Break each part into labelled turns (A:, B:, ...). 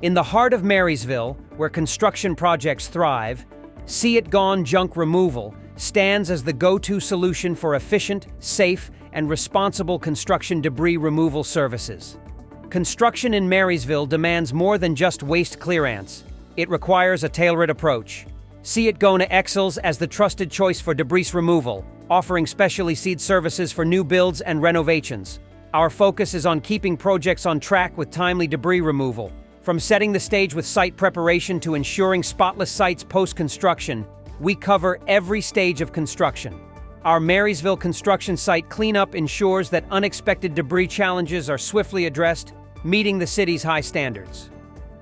A: In the heart of Marysville, where construction projects thrive, See It Gone Junk Removal stands as the go-to solution for efficient, safe, and responsible construction debris removal services. Construction in Marysville demands more than just waste clearance. It requires a tailored approach. See It Gone excels as the trusted choice for debris removal, offering specially seed services for new builds and renovations. Our focus is on keeping projects on track with timely debris removal. From setting the stage with site preparation to ensuring spotless sites post-construction, we cover every stage of construction. Our Marysville construction site cleanup ensures that unexpected debris challenges are swiftly addressed, meeting the city's high standards.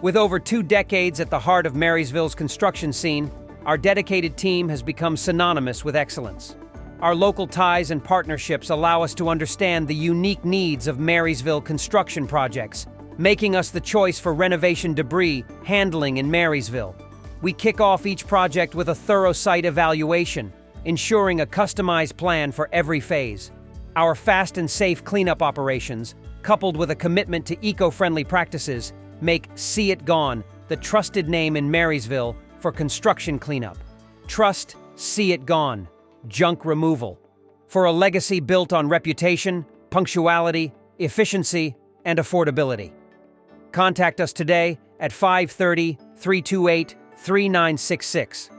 A: With over 2 decades at the heart of Marysville's construction scene, our dedicated team has become synonymous with excellence. Our local ties and partnerships allow us to understand the unique needs of Marysville construction projects, making us the choice for renovation debris handling in Marysville. We kick off each project with a thorough site evaluation, ensuring a customized plan for every phase. Our fast and safe cleanup operations, coupled with a commitment to eco-friendly practices, make See It Gone the trusted name in Marysville for construction cleanup. Trust See It Gone Junk Removal for a legacy built on reputation, punctuality, efficiency, and affordability. Contact us today at 530-328-3966.